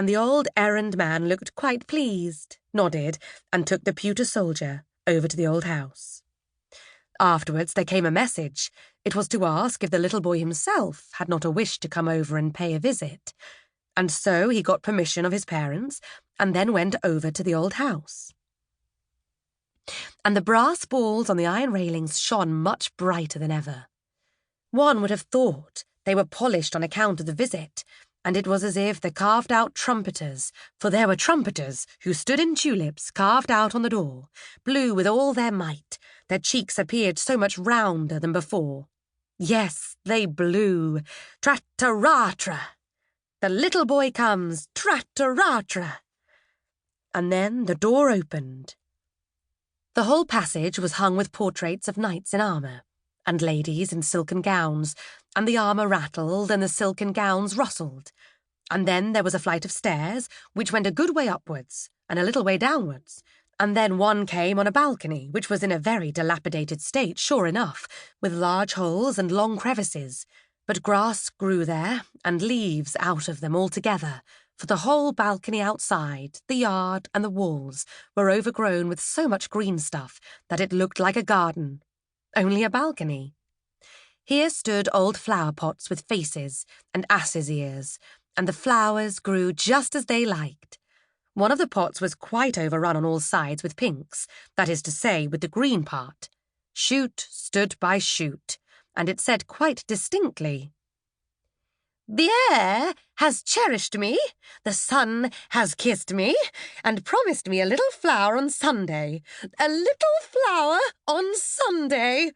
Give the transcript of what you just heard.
and the old errand man looked quite pleased, nodded, and took the pewter soldier over to the old house. Afterwards there came a message. It was to ask if the little boy himself had not a wish to come over and pay a visit, and so he got permission of his parents and then went over to the old house. And the brass balls on the iron railings shone much brighter than ever. One would have thought they were polished on account of the visit, and it was as if the carved-out trumpeters, for there were trumpeters who stood in tulips carved out on the door, blew with all their might. Their cheeks appeared so much rounder than before. Yes, they blew. Tratta-ratra! The little boy comes, tratta-ratra! And then the door opened. The whole passage was hung with portraits of knights in armour, and ladies in silken gowns, and the armour rattled and the silken gowns rustled. And then there was a flight of stairs, which went a good way upwards and a little way downwards, and then one came on a balcony, which was in a very dilapidated state, sure enough, with large holes and long crevices, but grass grew there, and leaves out of them altogether, for the whole balcony outside, the yard and the walls, were overgrown with so much green stuff that it looked like a garden, only a balcony. Here stood old flower pots with faces and asses' ears, and the flowers grew just as they liked. One of the pots was quite overrun on all sides with pinks, that is to say, with the green part. Shoot stood by shoot, and it said quite distinctly, "The air has cherished me, the sun has kissed me, and promised me a little flower on Sunday. A little flower on Sunday.